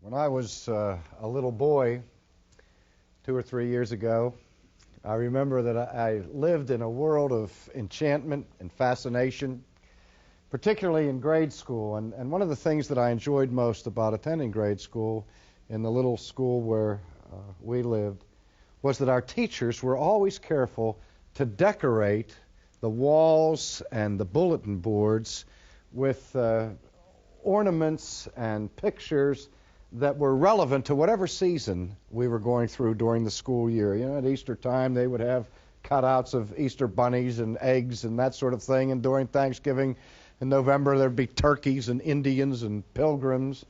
When I was a little boy, 2 or 3 years ago, I remember that I lived in a world of enchantment and fascination, particularly in grade school. And one of the things that I enjoyed most about attending grade school in the little school where we lived was that our teachers were always careful to decorate the walls and the bulletin boards with ornaments and pictures that were relevant to whatever season we were going through during the school year. You know, at Easter time, they would have cutouts of Easter bunnies and eggs and that sort of thing. And during Thanksgiving in November, there'd be turkeys and Indians and pilgrims.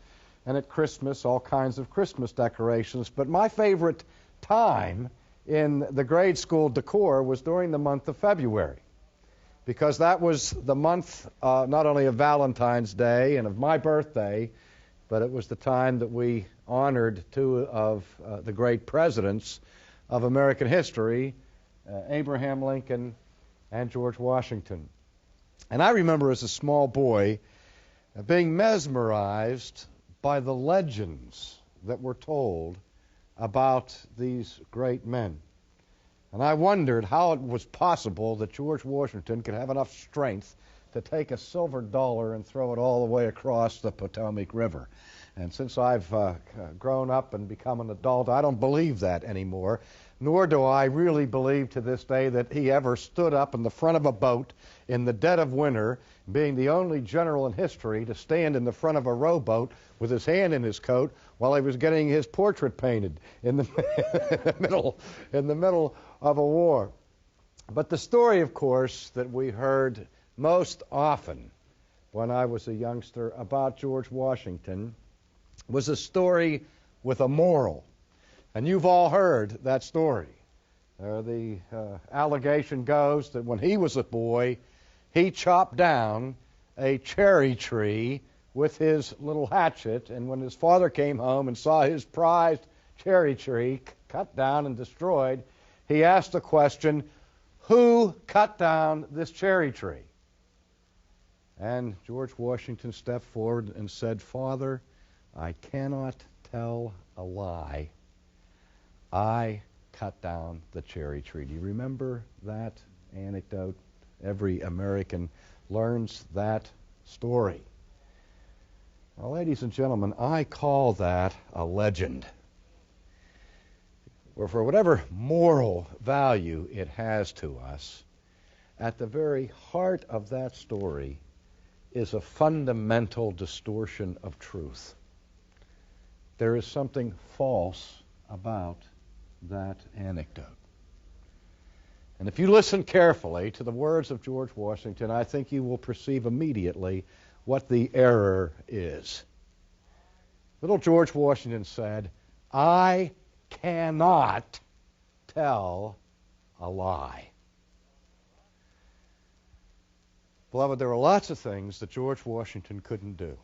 And at Christmas, all kinds of Christmas decorations. But my favorite time in the grade school decor was during the month of February, because that was the month not only of Valentine's Day and of my birthday, but it was the time that we honored two of the great presidents of American history, Abraham Lincoln and George Washington. And I remember as a small boy being mesmerized by the legends that were told about these great men. And I wondered how it was possible that George Washington could have enough strength to take a silver dollar and throw it all the way across the Potomac River. And since I've grown up and become an adult, I don't believe that anymore, nor do I really believe to this day that he ever stood up in the front of a boat in the dead of winter, being the only general in history to stand in the front of a rowboat with his hand in his coat while he was getting his portrait painted in the middle of a war. But the story, of course, that we heard most often when I was a youngster about George Washington was a story with a moral. And you've all heard that story. The allegation goes that when he was a boy, he chopped down a cherry tree with his little hatchet, and when his father came home and saw his prized cherry tree cut down and destroyed, he asked the question, "Who cut down this cherry tree?" And George Washington stepped forward and said, "Father, I cannot tell a lie. I cut down the cherry tree." Do you remember that anecdote? Every American learns that story. Well, ladies and gentlemen, I call that a legend. Or for whatever moral value it has to us, at the very heart of that story is a fundamental distortion of truth. There is something false about that anecdote. And if you listen carefully to the words of George Washington, I think you will perceive immediately what the error is. Little George Washington said, "I cannot tell a lie." Beloved, there are lots of things that George Washington couldn't do.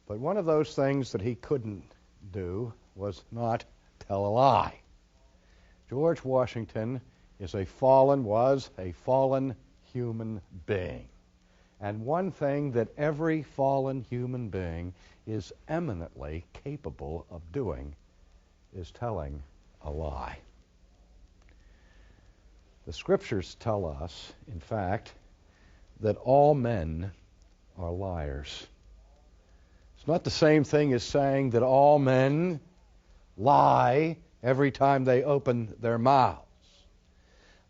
But one of those things that he couldn't do was not tell a lie. George Washington was a fallen human being. And one thing that every fallen human being is eminently capable of doing is telling a lie. The Scriptures tell us, in fact, that all men are liars. It's not the same thing as saying that all men lie every time they open their mouths.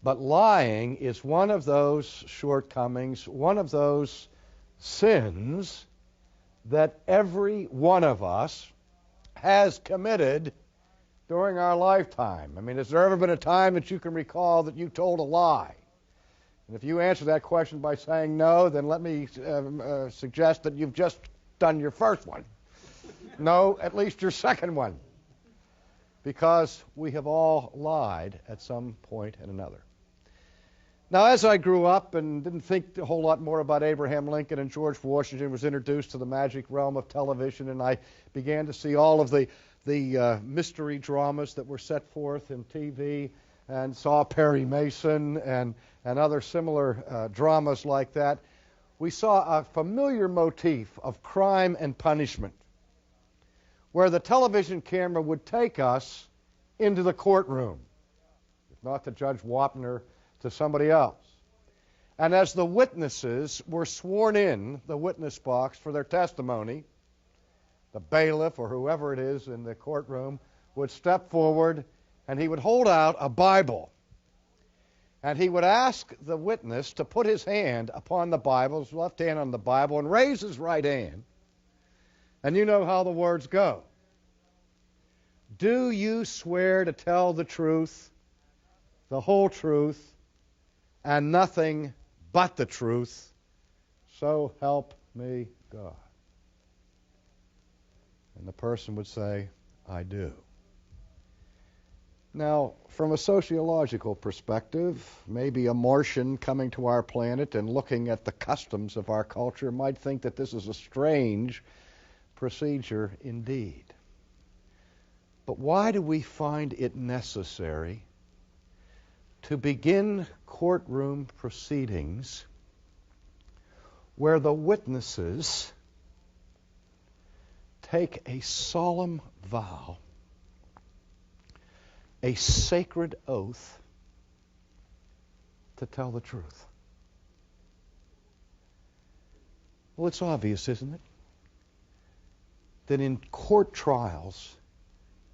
But lying is one of those shortcomings, one of those sins that every one of us has committed during our lifetime. I mean, has there ever been a time that you can recall that you told a lie? And if you answer that question by saying no, then let me suggest that you've just done your first one. No, at least your second one. Because we have all lied at some point and another. Now, as I grew up and didn't think a whole lot more about Abraham Lincoln and George Washington, was introduced to the magic realm of television, and I began to see all of the mystery dramas that were set forth in TV, and saw Perry Mason and other similar dramas like that. We saw a familiar motif of crime and punishment. where the television camera would take us into the courtroom, if not to Judge Wapner, to somebody else. And as the witnesses were sworn in the witness box for their testimony, the bailiff or whoever it is in the courtroom would step forward and he would hold out a Bible. And he would ask the witness to put his hand upon the Bible, his left hand on the Bible, and raise his right hand. And you know how the words go. Do you swear to tell the truth, the whole truth, and nothing but the truth? So help me God. And the person would say, I do. Now, from a sociological perspective, maybe a Martian coming to our planet and looking at the customs of our culture might think that this is a strange procedure indeed. But why do we find it necessary to begin courtroom proceedings where the witnesses take a solemn vow, a sacred oath, to tell the truth? Well, it's obvious, isn't it? That in court trials,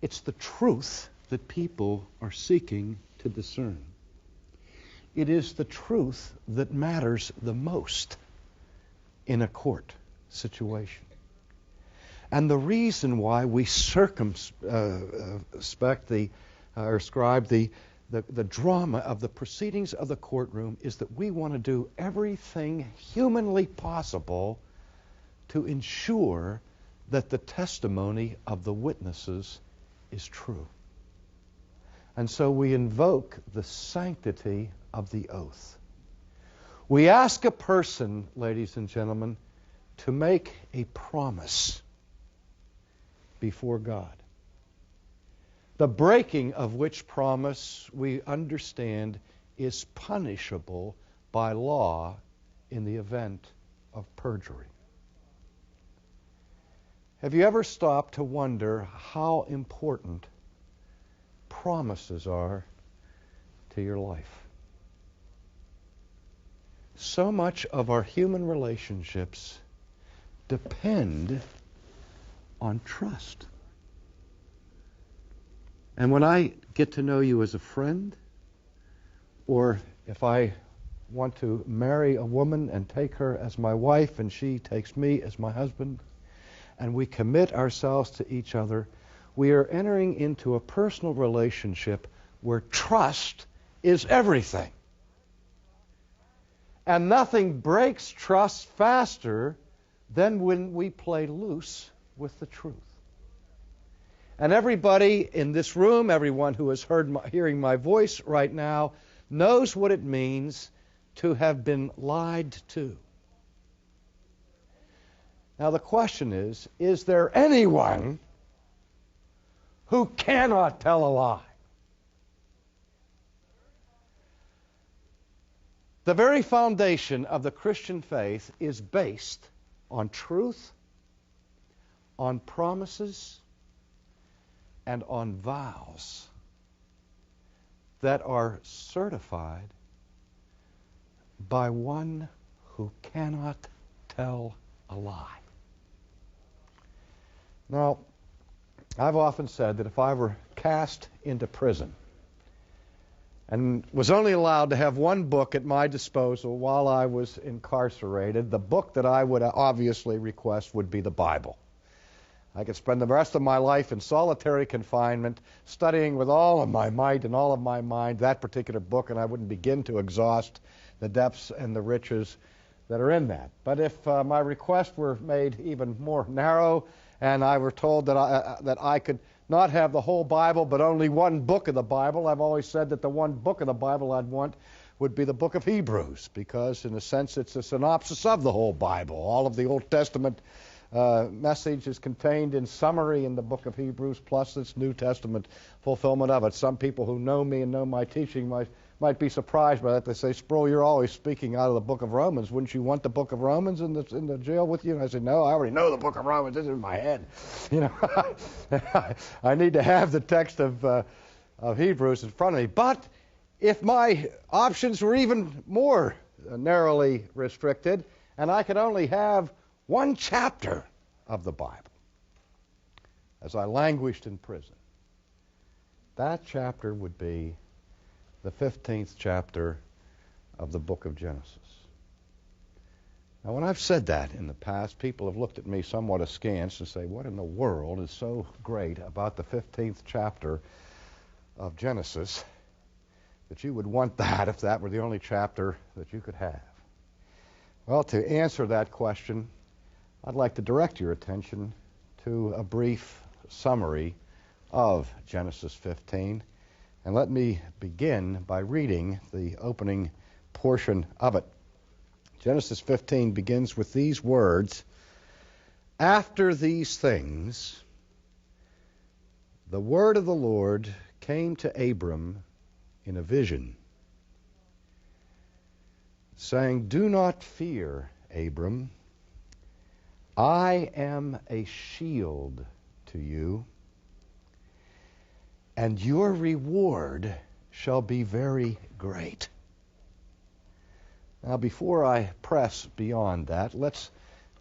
it's the truth that people are seeking to discern. It is the truth that matters the most in a court situation. And the reason why we circumspect or ascribe the drama of the proceedings of the courtroom is that we want to do everything humanly possible to ensure that the testimony of the witnesses is true. And so we invoke the sanctity of the oath. We ask a person, ladies and gentlemen, to make a promise before God, the breaking of which promise we understand is punishable by law in the event of perjury. Have you ever stopped to wonder how important promises are to your life? So much of our human relationships depend on trust. And when I get to know you as a friend, or if I want to marry a woman and take her as my wife and she takes me as my husband, and we commit ourselves to each other, we are entering into a personal relationship where trust is everything. And nothing breaks trust faster than when we play loose with the truth. And everybody in this room, everyone who is hearing my voice right now, knows what it means to have been lied to. Now the question is there anyone who cannot tell a lie? The very foundation of the Christian faith is based on truth, on promises, and on vows that are certified by one who cannot tell a lie. Now, I've often said that if I were cast into prison and was only allowed to have one book at my disposal while I was incarcerated, the book that I would obviously request would be the Bible. I could spend the rest of my life in solitary confinement, studying with all of my might and all of my mind that particular book, and I wouldn't begin to exhaust the depths and the riches that are in that. But if my request were made even more narrow, and I were told that I could not have the whole Bible, but only one book of the Bible, I've always said that the one book of the Bible I'd want would be the book of Hebrews, because in a sense it's a synopsis of the whole Bible. All of the Old Testament message is contained in summary in the book of Hebrews, plus its New Testament fulfillment of it. Some people who know me and know my teaching might might be surprised by that. They say, Sproul, you're always speaking out of the book of Romans. Wouldn't you want the book of Romans in the jail with you? And I said, no, I already know the book of Romans. It's in my head. You know, I need to have the text of Hebrews in front of me. But if my options were even more narrowly restricted, and I could only have one chapter of the Bible as I languished in prison, that chapter would be the 15th chapter of the book of Genesis. Now, when I've said that in the past, people have looked at me somewhat askance and say, what in the world is so great about the 15th chapter of Genesis that you would want that if that were the only chapter that you could have? Well, to answer that question, I'd like to direct your attention to a brief summary of Genesis 15. And let me begin by reading the opening portion of it. Genesis 15 begins with these words: After these things, the word of the Lord came to Abram in a vision, saying, Do not fear, Abram. I am a shield to you, and your reward shall be very great. Now, before I press beyond that, let's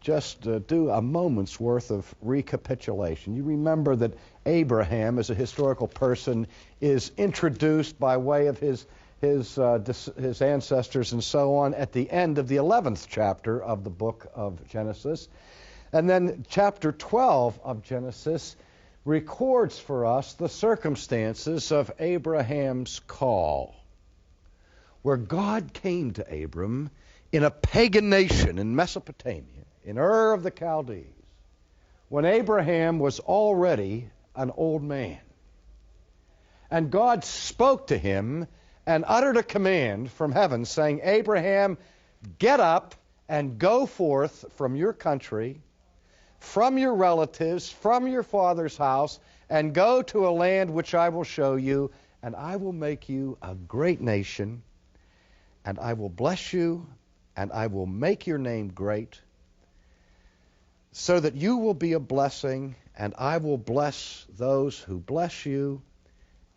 just do a moment's worth of recapitulation. You remember that Abraham, as a historical person, is introduced by way of his ancestors and so on at the end of the 11th chapter of the book of Genesis. And then chapter 12 of Genesis records for us the circumstances of Abraham's call, where God came to Abram in a pagan nation in Mesopotamia, in Ur of the Chaldees, when Abraham was already an old man. And God spoke to him and uttered a command from heaven saying, Abraham, get up and go forth from your country, from your relatives, from your father's house, and go to a land which I will show you, and I will make you a great nation, and I will bless you, and I will make your name great, so that you will be a blessing, and I will bless those who bless you,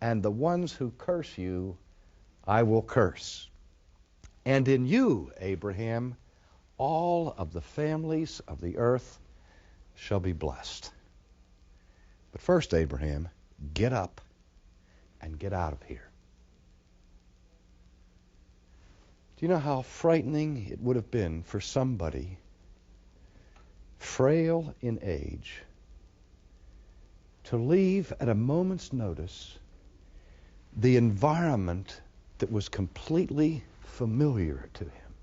and the ones who curse you I will curse. And in you, Abraham, all of the families of the earth shall be blessed. But first, Abraham, get up and get out of here. Do you know how frightening it would have been for somebody frail in age to leave at a moment's notice the environment that was completely familiar to him?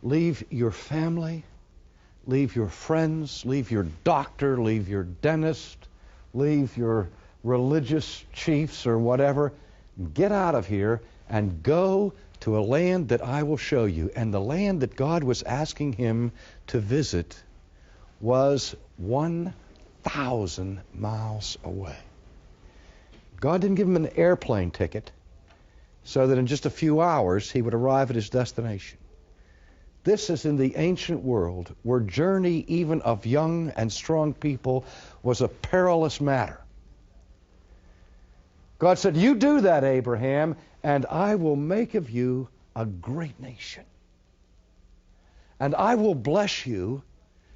Leave your family, leave your friends, leave your doctor, leave your dentist, leave your religious chiefs or whatever. Get out of here and go to a land that I will show you. And the land that God was asking him to visit was 1,000 miles away. God didn't give him an airplane ticket so that in just a few hours he would arrive at his destination. This is in the ancient world where journey even of young and strong people was a perilous matter. God said, you do that, Abraham, and I will make of you a great nation. And I will bless you,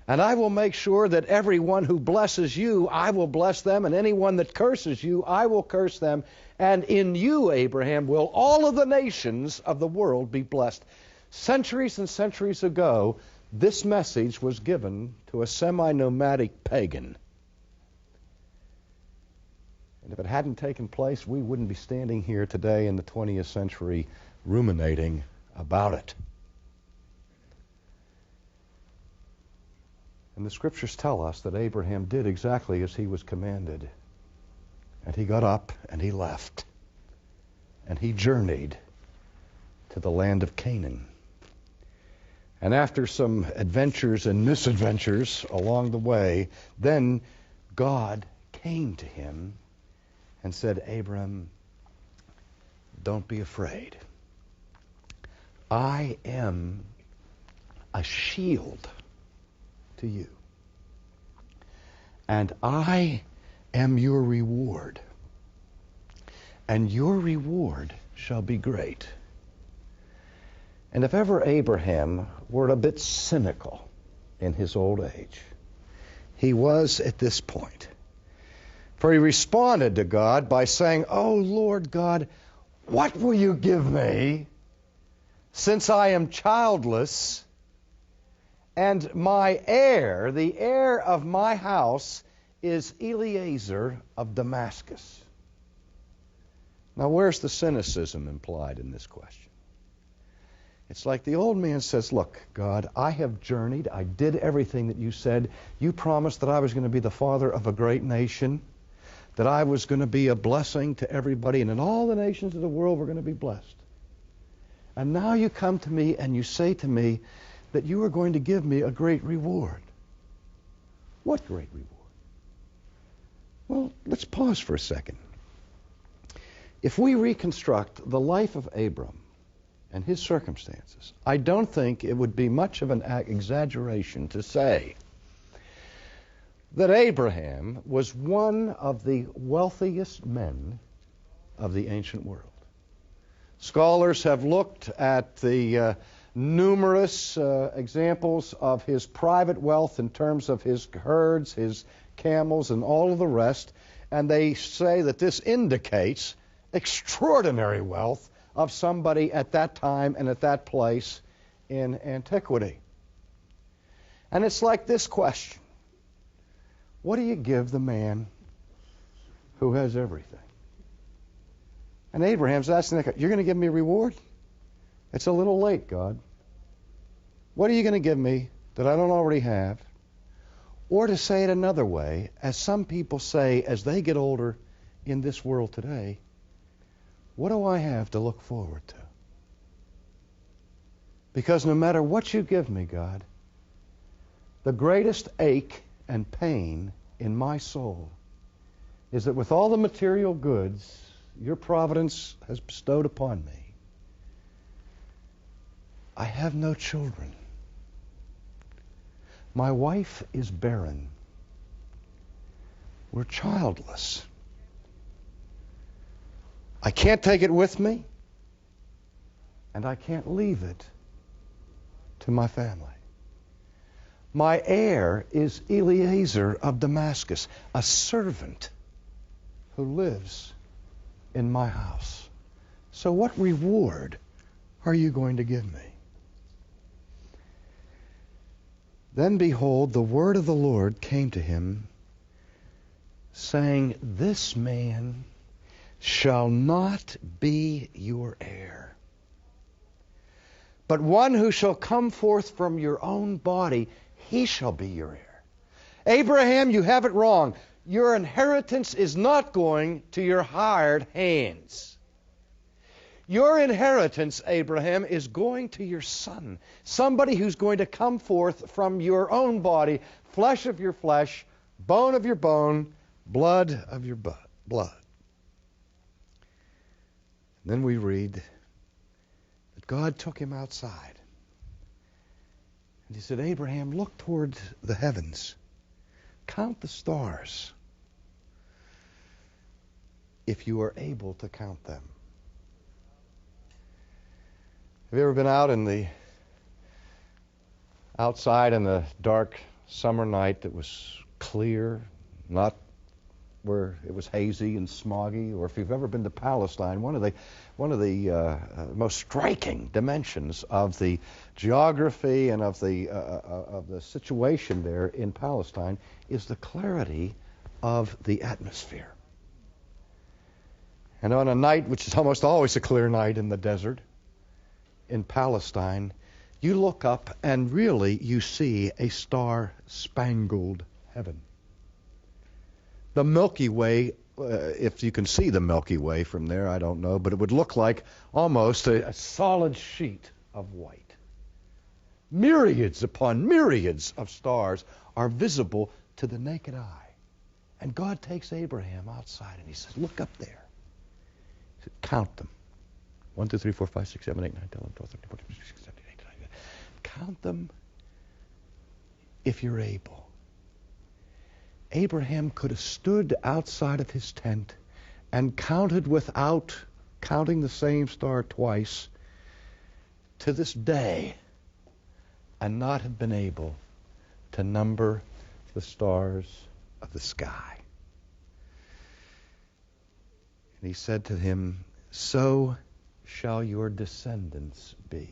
and I will make sure that everyone who blesses you, I will bless them, and anyone that curses you, I will curse them. And in you, Abraham, will all of the nations of the world be blessed. Centuries and centuries ago, this message was given to a semi-nomadic pagan. And if it hadn't taken place, we wouldn't be standing here today in the 20th century ruminating about it. And the scriptures tell us that Abraham did exactly as he was commanded. And he got up and he left. And he journeyed to the land of Canaan. And after some adventures and misadventures along the way, then God came to him and said, Abram, don't be afraid. I am a shield to you. And I am your reward. And your reward shall be great. And if ever Abraham were a bit cynical in his old age, he was at this point. For he responded to God by saying, "Oh, Lord God, what will you give me since I am childless, and my heir, the heir of my house, is Eliezer of Damascus?" Now, where's the cynicism implied in this question? It's like the old man says, "Look, God, I have journeyed. I did everything that you said. You promised that I was going to be the father of a great nation, that I was going to be a blessing to everybody, and in all the nations of the world were going to be blessed. And now you come to me and you say to me that you are going to give me a great reward." What great reward? Well, let's pause for a second. If we reconstruct the life of Abram and his circumstances, I don't think it would be much of an exaggeration to say that Abraham was one of the wealthiest men of the ancient world. Scholars have looked at the numerous examples of his private wealth in terms of his herds, his camels, and all of the rest, and they say that this indicates extraordinary wealth of somebody at that time and at that place in antiquity. And it's like this question: what do you give the man who has everything? And Abraham's asking, "You're going to give me a reward? It's a little late, God. What are you going to give me that I don't already have?" Or to say it another way, as some people say as they get older in this world today, what do I have to look forward to? Because no matter what you give me, God, the greatest ache and pain in my soul is that with all the material goods your providence has bestowed upon me, I have no children. My wife is barren. We're childless. I can't take it with me, and I can't leave it to my family. My heir is Eliezer of Damascus, a servant who lives in my house. So what reward are you going to give me? Then behold, the word of the Lord came to him, saying, "This man shall not be your heir, but one who shall come forth from your own body, he shall be your heir." Abraham, you have it wrong. Your inheritance is not going to your hired hands. Your inheritance, Abraham, is going to your son, somebody who's going to come forth from your own body, flesh of your flesh, bone of your bone, blood of your blood. Then we read that God took him outside. And he said, "Abraham, look toward the heavens. Count the stars, if you are able to count them." Have you ever been outside in the dark summer night that was clear, not where it was hazy and smoggy? Or if you've ever been to Palestine, one of the most striking dimensions of the geography and of the situation there in Palestine is the clarity of the atmosphere. And on a night, which is almost always a clear night in the desert, in Palestine, you look up and really you see a star-spangled heaven. The Milky Way, if you can see the Milky Way from there, I don't know, but it would look like almost a solid sheet of white. Myriads upon myriads of stars are visible to the naked eye. And God takes Abraham outside and he says, "Look up there." He said, "Count them." 1, 2, 3, 4, 5, 6, 7, 8, 9, 10, 11, 12, 13, 14, 15, 16, 17, 18, 19. Count them if you're able. Abraham could have stood outside of his tent and counted without counting the same star twice to this day and not have been able to number the stars of the sky. And he said to him, so shall your descendants be.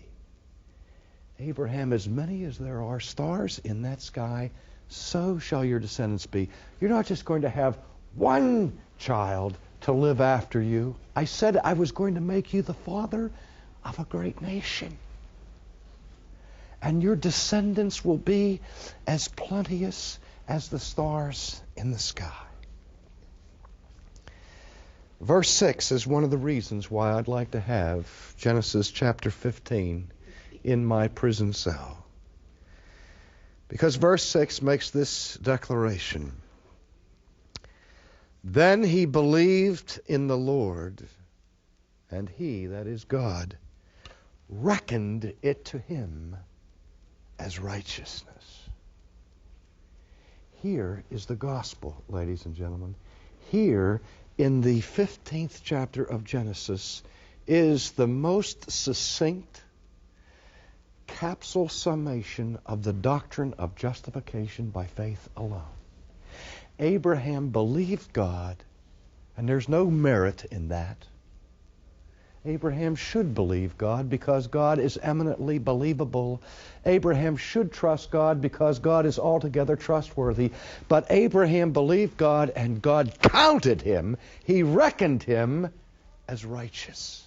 Abraham, as many as there are stars in that sky, so shall your descendants be. You're not just going to have one child to live after you. I said I was going to make you the father of a great nation. And your descendants will be as plenteous as the stars in the sky. Verse 6 is one of the reasons why I'd like to have Genesis chapter 15 in my prison cell. Because verse 6 makes this declaration. Then he believed in the Lord, and he, that is God, reckoned it to him as righteousness. Here is the gospel, ladies and gentlemen. Here in the 15th chapter of Genesis is the most succinct capsule summation of the doctrine of justification by faith alone. Abraham believed God, and there's no merit in that. Abraham should believe God because God is eminently believable. Abraham should trust God because God is altogether trustworthy. But Abraham believed God, and God counted him. He reckoned him as righteous.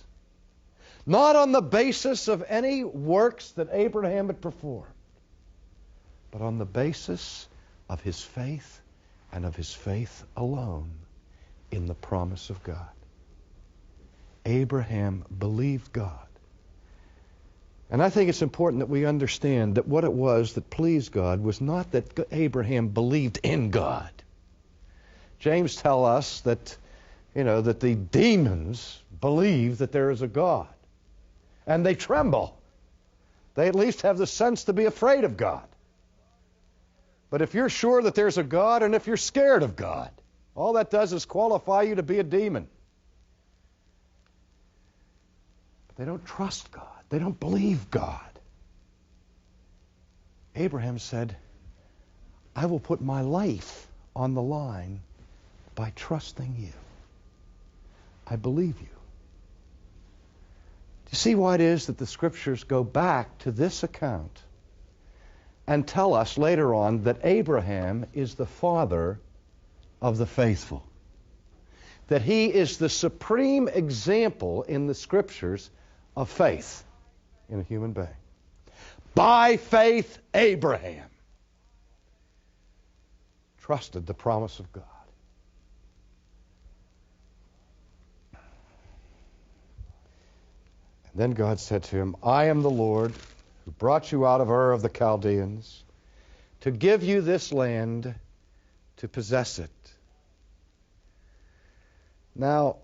Not on the basis of any works that Abraham had performed, but on the basis of his faith and of his faith alone in the promise of God. Abraham believed God. And I think it's important that we understand that what it was that pleased God was not that Abraham believed in God. James tells us that, that the demons believe that there is a God. And they tremble. They at least have the sense to be afraid of God. But if you're sure that there's a God, and if you're scared of God, all that does is qualify you to be a demon. But they don't trust God. They don't believe God. Abraham said, I will put my life on the line by trusting you. I believe you. Do you see why it is that the Scriptures go back to this account and tell us later on that Abraham is the father of the faithful? That he is the supreme example in the Scriptures of faith in a human being. By faith, Abraham trusted the promise of God. And then God said to him, I am the Lord who brought you out of Ur of the Chaldeans to give you this land to possess it. Now,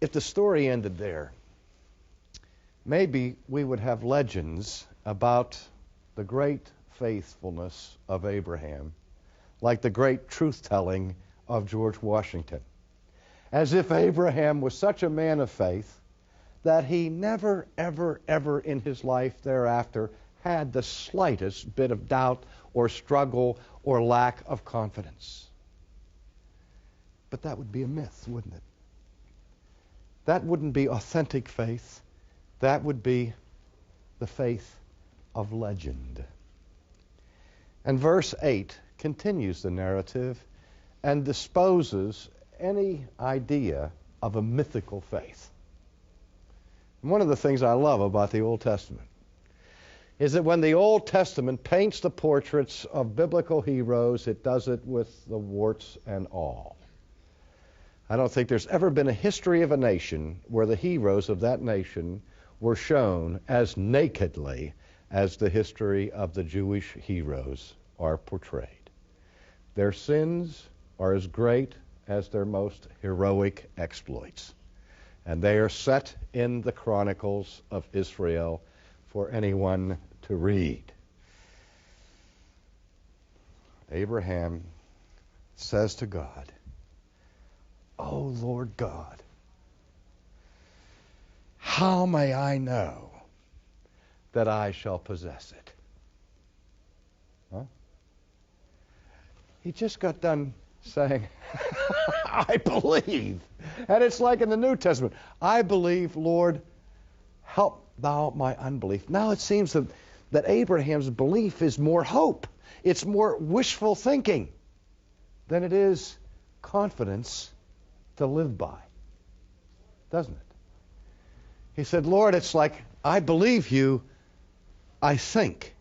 if the story ended there, maybe we would have legends about the great faithfulness of Abraham, like the great truth-telling of George Washington. As if Abraham was such a man of faith that he never, ever, ever in his life thereafter had the slightest bit of doubt or struggle or lack of confidence. But that would be a myth, wouldn't it? That wouldn't be authentic faith. That would be the faith of legend. And verse 8 continues the narrative and disposes any idea of a mythical faith. And one of the things I love about the Old Testament is that when the Old Testament paints the portraits of biblical heroes, it does it with the warts and all. I don't think there's ever been a history of a nation where the heroes of that nation were shown as nakedly as the history of the Jewish heroes are portrayed. Their sins are as great as their most heroic exploits. And they are set in the Chronicles of Israel for anyone to read. Abraham says to God, "Oh Lord God, how may I know that I shall possess it?" Huh? He just got done saying, "I believe." And it's like in the New Testament, "I believe, Lord, help thou my unbelief." Now it seems that Abraham's belief is more hope. It's more wishful thinking than it is confidence to live by. Doesn't it? He said, "Lord, it's like, I believe you, I think.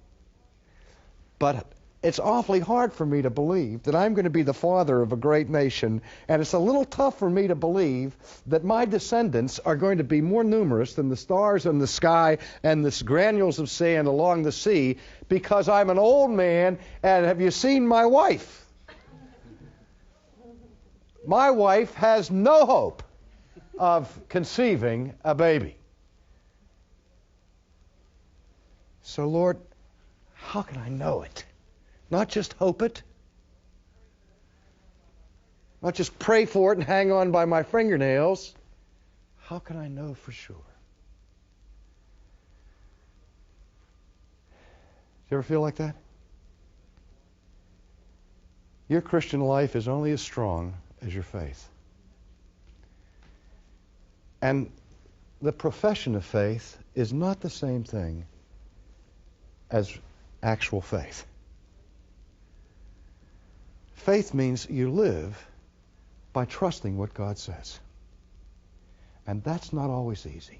But it's awfully hard for me to believe that I'm going to be the father of a great nation, and it's a little tough for me to believe that my descendants are going to be more numerous than the stars in the sky and the granules of sand along the sea, because I'm an old man, and have you seen my wife? My wife has no hope of conceiving a baby. So, Lord, how can I know it? Not just hope it. Not just pray for it and hang on by my fingernails. How can I know for sure? Do you ever feel like that? Your Christian life is only as strong as your faith. And the profession of faith is not the same thing as actual faith. Faith means you live by trusting what God says. And that's not always easy.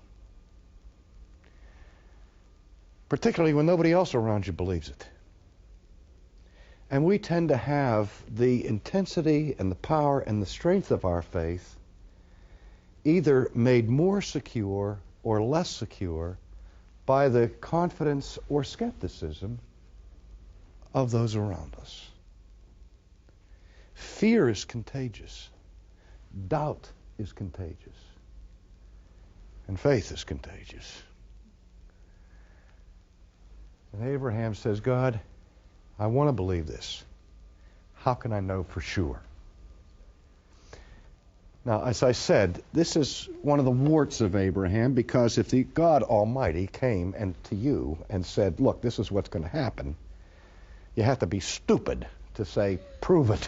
Particularly when nobody else around you believes it. And we tend to have the intensity and the power and the strength of our faith either made more secure or less secure by the confidence or skepticism of those around us. Fear is contagious. Doubt is contagious. And faith is contagious. And Abraham says, "God, I want to believe this. How can I know for sure?" Now, as I said, this is one of the warts of Abraham, because if the God Almighty came to you and said, "Look, this is what's going to happen," you have to be stupid to say, "Prove it."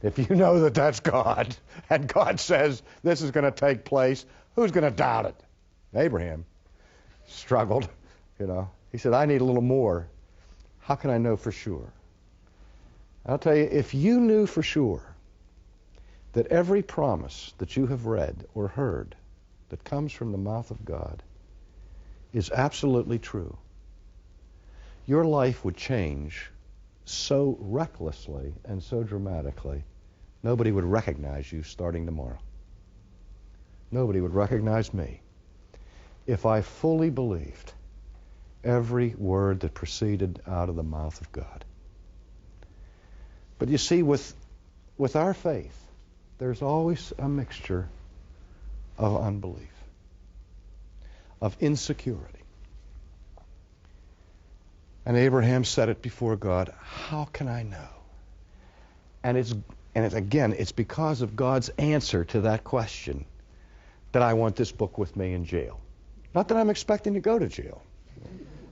If you know that that's God, and God says this is going to take place, who's going to doubt it? Abraham struggled, He said, "I need a little more. How can I know for sure?" I'll tell you, if you knew for sure that every promise that you have read or heard that comes from the mouth of God is absolutely true, your life would change so recklessly and so dramatically, nobody would recognize you starting tomorrow. Nobody would recognize me if I fully believed every word that proceeded out of the mouth of God. But you see, with our faith, there's always a mixture of unbelief, of insecurity. And Abraham said it before God, "How can I know?" And it's because of God's answer to that question that I want this book with me in jail. Not that I'm expecting to go to jail.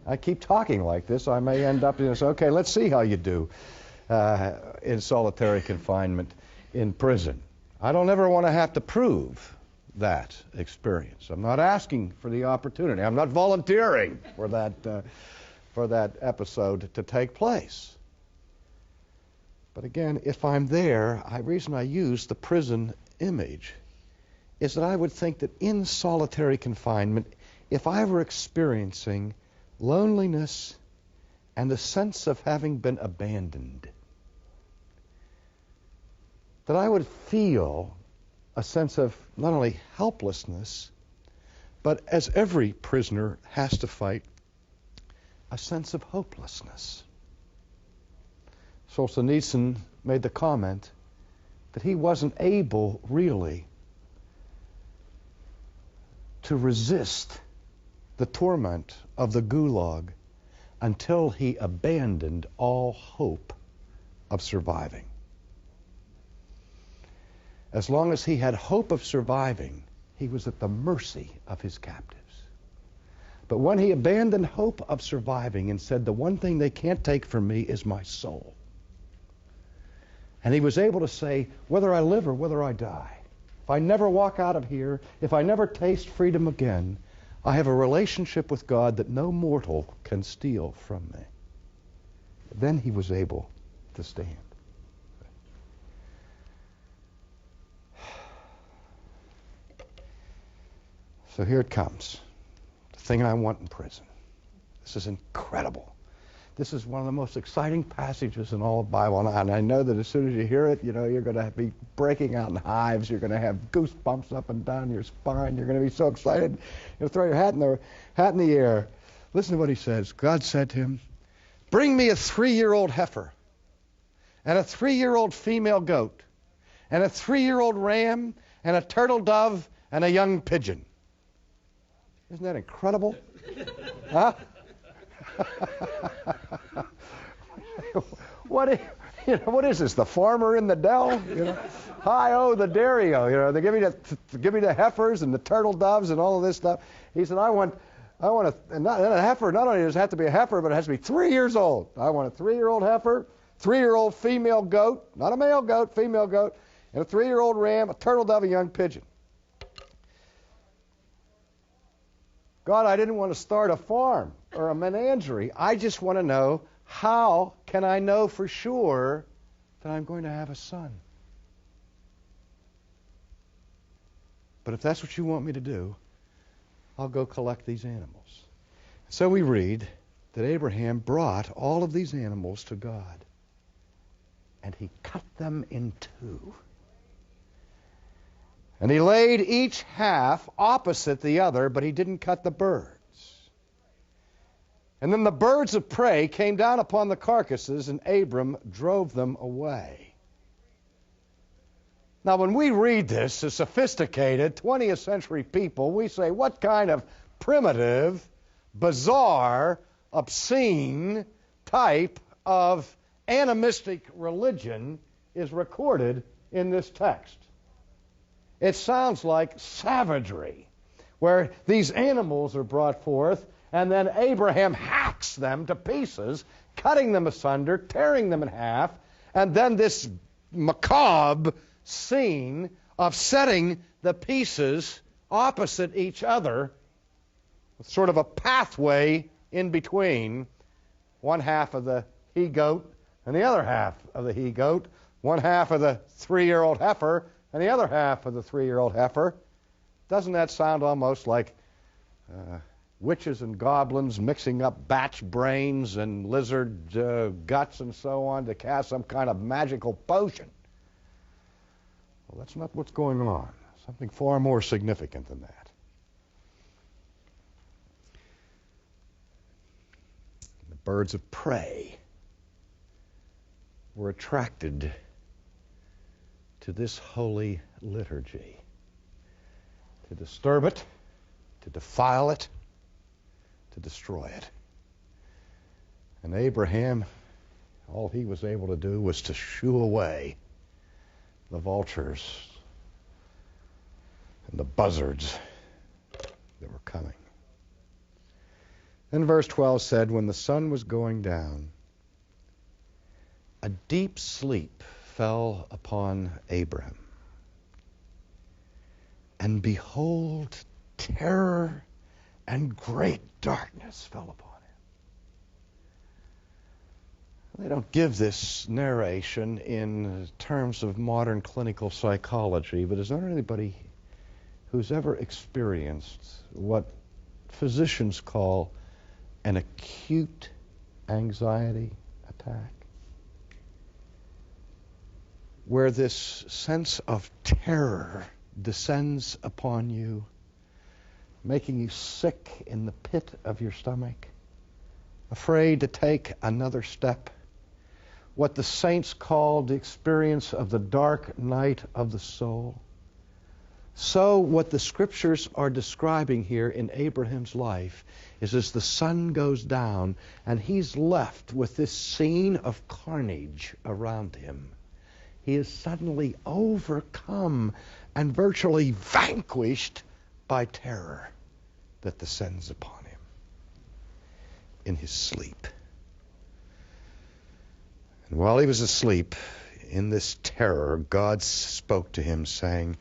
I keep talking like this, I may end up in okay, let's see how you do in solitary confinement in prison. I don't ever want to have to prove that experience. I'm not asking for the opportunity. I'm not volunteering for that episode to take place. But again, if I'm there, the reason I use the prison image is that I would think that in solitary confinement, if I were experiencing loneliness and the sense of having been abandoned, that I would feel a sense of not only helplessness, but as every prisoner has to fight, a sense of hopelessness. Solzhenitsyn made the comment that he wasn't able really to resist the torment of the gulag until he abandoned all hope of surviving. As long as he had hope of surviving, he was at the mercy of his captives. But when he abandoned hope of surviving and said, the one thing they can't take from me is my soul, and he was able to say, whether I live or whether I die, if I never walk out of here, if I never taste freedom again, I have a relationship with God that no mortal can steal from me. Then he was able to stand. So here it comes. The thing I want in prison. This is incredible. This is one of the most exciting passages in all of the Bible. And I know that as soon as you hear it, you're going to be breaking out in hives. You're going to have goosebumps up and down your spine. You're going to be so excited. You'll throw your hat in the air. Listen to what he says. God said to him, bring me a 3-year-old heifer and a 3-year-old female goat and a 3-year-old ram and a turtle dove and a young pigeon. Isn't that incredible? Huh? What is this? The farmer in the dell? Hi-oh, the dairy-o. They give me the heifers and the turtle doves and all of this stuff. He said, I want a heifer. Not only does it have to be a heifer, but it has to be 3 years old. I want a 3-year-old heifer, 3-year-old female goat, not a male goat, female goat, and a 3-year-old ram, a turtle dove, a young pigeon. God, I didn't want to start a farm or a menagerie. I just want to know, how can I know for sure that I'm going to have a son? But if that's what you want me to do, I'll go collect these animals. So we read that Abraham brought all of these animals to God, and he cut them in two. And he laid each half opposite the other, but he didn't cut the birds. And then the birds of prey came down upon the carcasses, and Abram drove them away. Now, when we read this as sophisticated 20th century people, we say, what kind of primitive, bizarre, obscene type of animistic religion is recorded in this text? It sounds like savagery, where these animals are brought forth, and then Abraham hacks them to pieces, cutting them asunder, tearing them in half, and then this macabre scene of setting the pieces opposite each other, with sort of a pathway in between, one half of the he-goat and the other half of the he-goat, one half of the 3-year-old heifer, and the other half of the 3-year-old heifer. Doesn't that sound almost like witches and goblins mixing up batch brains and lizard guts and so on to cast some kind of magical potion? Well, that's not what's going on. Something far more significant than that. The birds of prey were attracted to this holy liturgy, to disturb it, to defile it, to destroy it. And Abraham, all he was able to do was to shoo away the vultures and the buzzards that were coming. Then verse 12 said, when the sun was going down, a deep sleep fell upon Abram. And behold, terror and great darkness fell upon him. They don't give this narration in terms of modern clinical psychology, but is there anybody who's ever experienced what physicians call an acute anxiety attack? Where this sense of terror descends upon you, making you sick in the pit of your stomach, afraid to take another step. What the saints called the experience of the dark night of the soul. So what the Scriptures are describing here in Abraham's life is as the sun goes down and he's left with this scene of carnage around him, he is suddenly overcome and virtually vanquished by terror that descends upon him in his sleep. And while he was asleep, in this terror, God spoke to him, saying,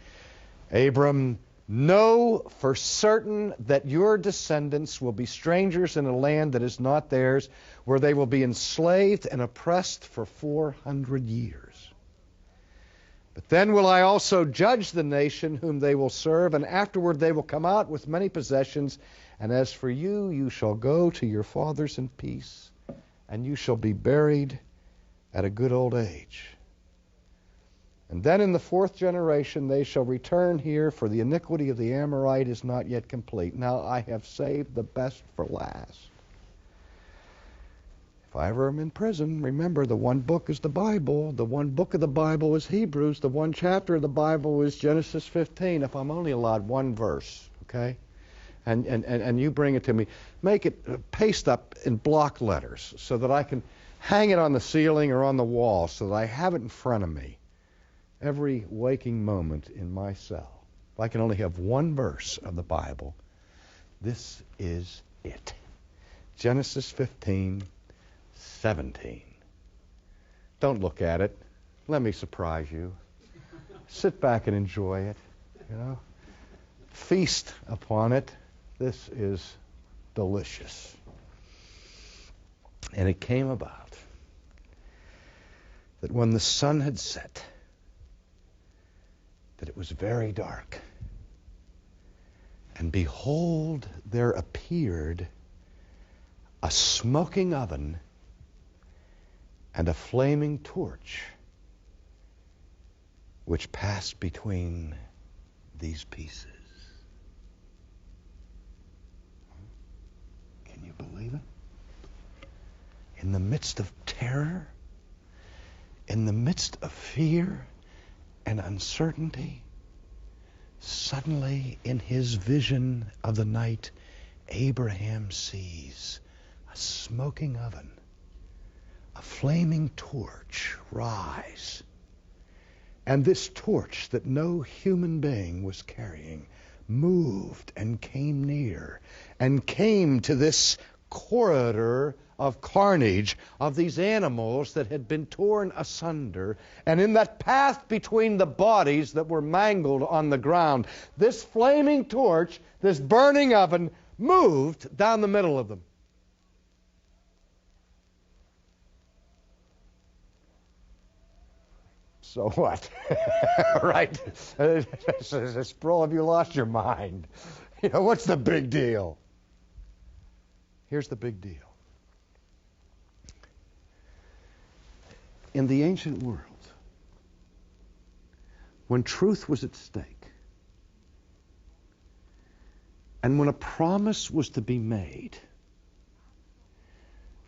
Abram, know for certain that your descendants will be strangers in a land that is not theirs, where they will be enslaved and oppressed for 400 years. But then will I also judge the nation whom they will serve, and afterward they will come out with many possessions. And as for you, you shall go to your fathers in peace, and you shall be buried at a good old age. And then in the 4th generation they shall return here, for the iniquity of the Amorite is not yet complete. Now I have saved the best for last. If I ever am in prison, remember the one book is the Bible. The one book of the Bible is Hebrews. The one chapter of the Bible is Genesis 15. If I'm only allowed one verse, okay? And you bring it to me, make it paste up in block letters so that I can hang it on the ceiling or on the wall so that I have it in front of me every waking moment in my cell. If I can only have one verse of the Bible, this is it. Genesis 15:17. Don't look at it. Let me surprise you. Sit back and enjoy it. You know, feast upon it. This is delicious. And it came about that when the sun had set, that it was very dark. And behold, there appeared a smoking oven and a flaming torch, which passed between these pieces. Can you believe it? In the midst of terror, in the midst of fear and uncertainty, suddenly in his vision of the night, Abraham sees a smoking oven, a flaming torch rise. And this torch that no human being was carrying moved and came near and came to this corridor of carnage of these animals that had been torn asunder. And in that path between the bodies that were mangled on the ground, this flaming torch, this burning oven, moved down the middle of them. So what? Right? Sproul, have you lost your mind? You know, what's the big deal? Here's the big deal. In the ancient world, when truth was at stake, and when a promise was to be made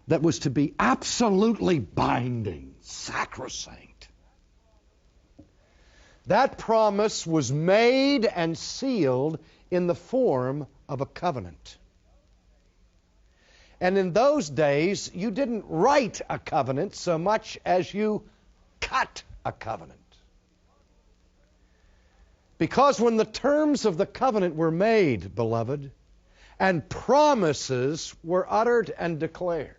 that was to be absolutely binding, sacrosanct, that promise was made and sealed in the form of a covenant. And in those days, you didn't write a covenant so much as you cut a covenant. Because when the terms of the covenant were made, beloved, and promises were uttered and declared,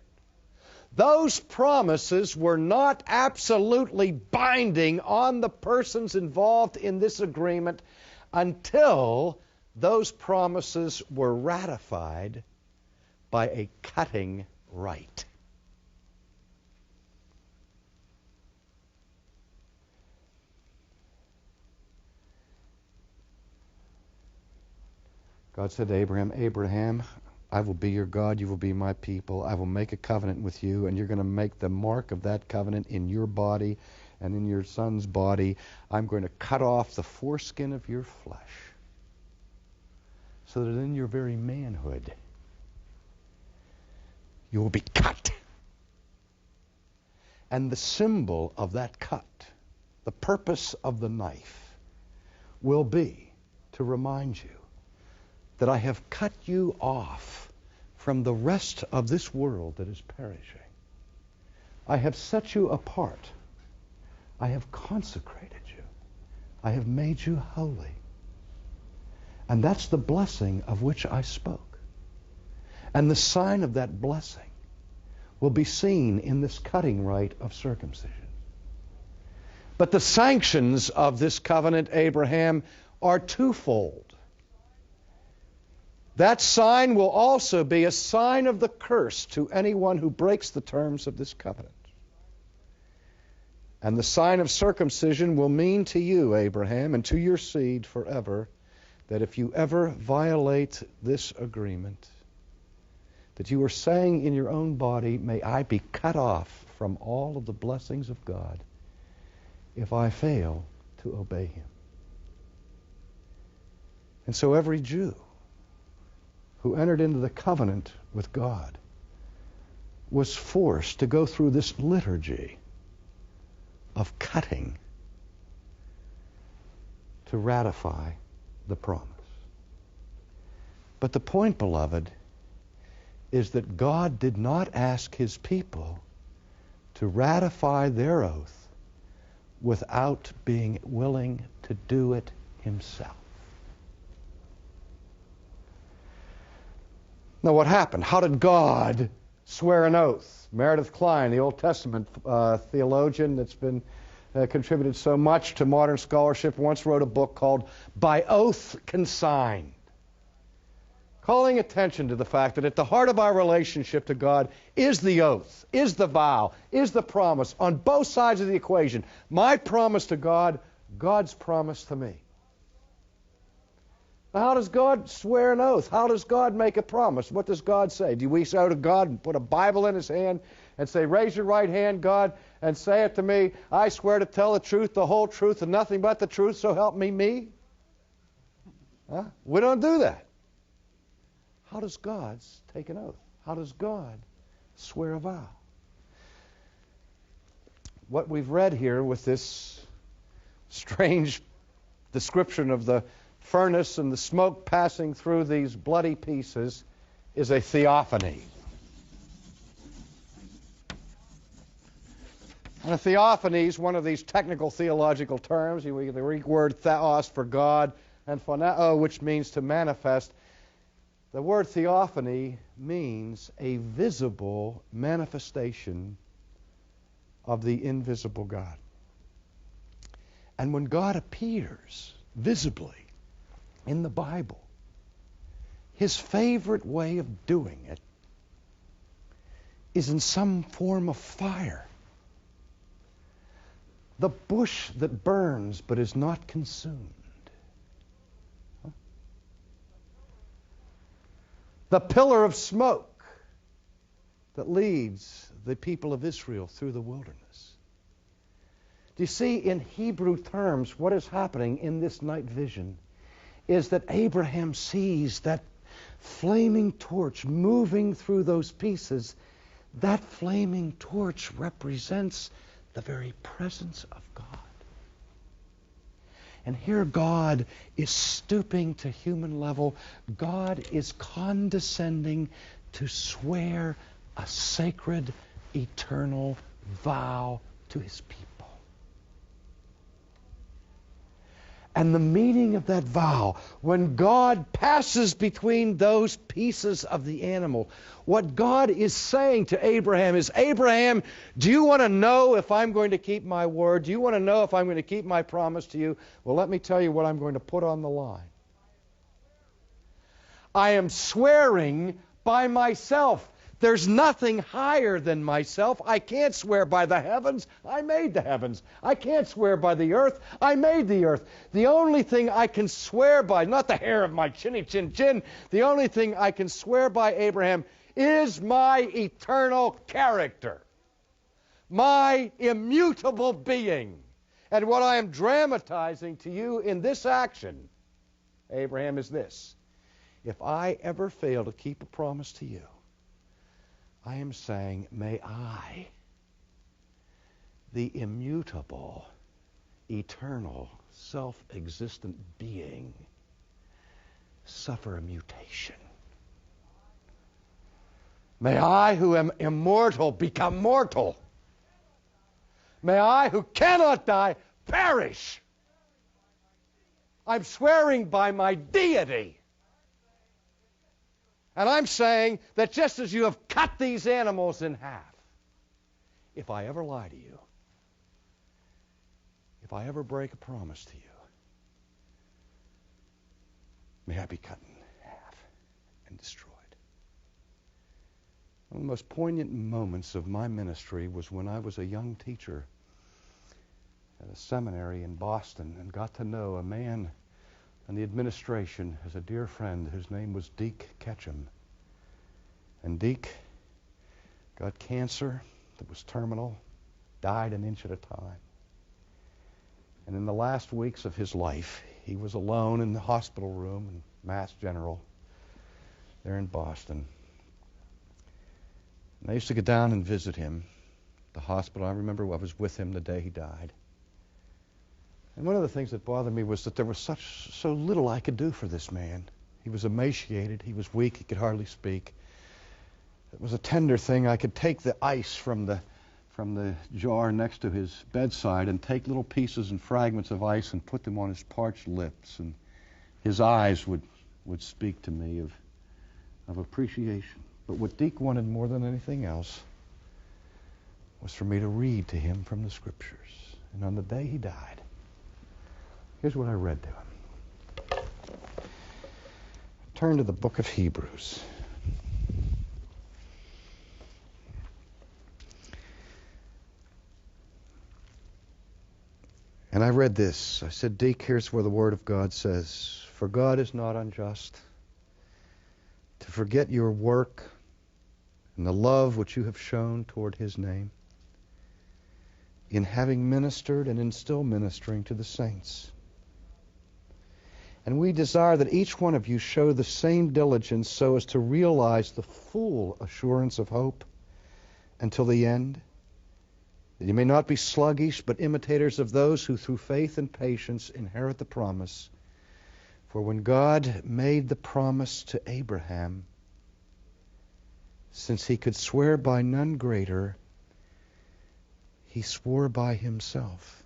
those promises were not absolutely binding on the persons involved in this agreement until those promises were ratified by a cutting rite. God said to Abraham, Abraham, I will be your God, you will be my people. I will make a covenant with you, and you're going to make the mark of that covenant in your body and in your son's body. I'm going to cut off the foreskin of your flesh so that in your very manhood you will be cut. And the symbol of that cut, the purpose of the knife, will be to remind you that I have cut you off from the rest of this world that is perishing. I have set you apart. I have consecrated you. I have made you holy. And that's the blessing of which I spoke. And the sign of that blessing will be seen in this cutting rite of circumcision. But the sanctions of this covenant, Abraham, are twofold. That sign will also be a sign of the curse to anyone who breaks the terms of this covenant. And the sign of circumcision will mean to you, Abraham, and to your seed forever, that if you ever violate this agreement, that you are saying in your own body, may I be cut off from all of the blessings of God if I fail to obey him. And so every Jew who entered into the covenant with God was forced to go through this liturgy of cutting to ratify the promise. But the point, beloved, is that God did not ask his people to ratify their oath without being willing to do it himself. Now, what happened? How did God swear an oath? Meredith Kline, the Old Testament theologian that's been contributed so much to modern scholarship, once wrote a book called By Oath Consigned, calling attention to the fact that at the heart of our relationship to God is the oath, is the vow, is the promise on both sides of the equation. My promise to God, God's promise to me. Now, how does God swear an oath? How does God make a promise? What does God say? Do we go to God and put a Bible in his hand and say, raise your right hand, God, and say it to me, I swear to tell the truth, the whole truth, and nothing but the truth, so help me? Huh? We don't do that. How does God take an oath? How does God swear a vow? What we've read here with this strange description of the furnace and the smoke passing through these bloody pieces is a theophany. And a theophany is one of these technical theological terms. The Greek word theos for God and phoneo, which means to manifest. The word theophany means a visible manifestation of the invisible God. And when God appears visibly in the Bible, his favorite way of doing it is in some form of fire. The bush that burns but is not consumed. The pillar of smoke that leads the people of Israel through the wilderness. Do you see, in Hebrew terms, what is happening in this night vision is that Abraham sees that flaming torch moving through those pieces. That flaming torch represents the very presence of God. And here God is stooping to human level. God is condescending to swear a sacred, eternal vow to his people. And the meaning of that vow, when God passes between those pieces of the animal, what God is saying to Abraham is, Abraham, do you want to know if I'm going to keep my word? Do you want to know if I'm going to keep my promise to you? Well, let me tell you what I'm going to put on the line. I am swearing by myself. There's nothing higher than myself. I can't swear by the heavens. I made the heavens. I can't swear by the earth. I made the earth. The only thing I can swear by, not the hair of my chinny chin chin, the only thing I can swear by, Abraham, is my eternal character, my immutable being. And what I am dramatizing to you in this action, Abraham, is this. If I ever fail to keep a promise to you, I am saying, may I, the immutable, eternal, self-existent being, suffer a mutation. May I, who am immortal, become mortal. May I, who cannot die, perish. I'm swearing by my deity. And I'm saying that just as you have cut these animals in half, if I ever lie to you, if I ever break a promise to you, may I be cut in half and destroyed. One of the most poignant moments of my ministry was when I was a young teacher at a seminary in Boston and got to know a man in the administration as a dear friend whose name was Deke Ketchum. And Deke got cancer that was terminal, died an inch at a time. And in the last weeks of his life, he was alone in the hospital room in Mass General there in Boston. And I used to go down and visit him at the hospital. I remember I was with him the day he died. And one of the things that bothered me was that there was so little I could do for this man. He was emaciated, he was weak, he could hardly speak. It was a tender thing. I could take the ice from the jar next to his bedside and take little pieces and fragments of ice and put them on his parched lips, and his eyes would speak to me of appreciation. But what Deke wanted more than anything else was for me to read to him from the Scriptures. And on the day he died, here's what I read to him. Turn to the book of Hebrews. And I read this. I said, Deke, here's where the Word of God says, "For God is not unjust to forget your work and the love which you have shown toward His name in having ministered and in still ministering to the saints. And we desire that each one of you show the same diligence so as to realize the full assurance of hope until the end, that you may not be sluggish, but imitators of those who through faith and patience inherit the promise. For when God made the promise to Abraham, since he could swear by none greater, he swore by himself."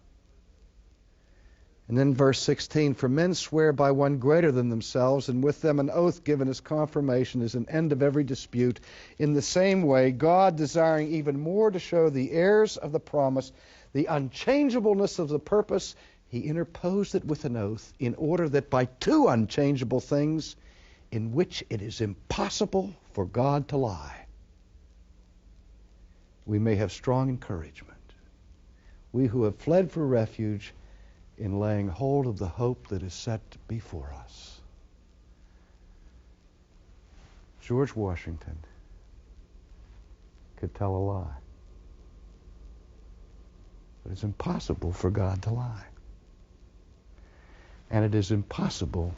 And then verse 16, "For men swear by one greater than themselves, and with them an oath given as confirmation is an end of every dispute. In the same way, God, desiring even more to show the heirs of the promise the unchangeableness of the purpose, He interposed it with an oath, in order that by two unchangeable things, in which it is impossible for God to lie, we may have strong encouragement, we who have fled for refuge in laying hold of the hope that is set before us." George Washington could tell a lie, but it's impossible for God to lie. And it is impossible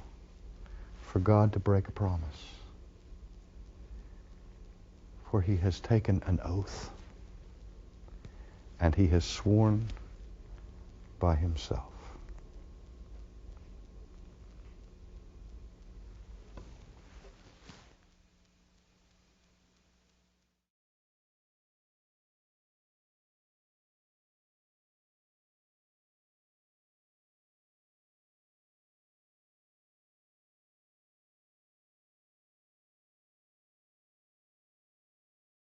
for God to break a promise, for He has taken an oath and He has sworn by Himself.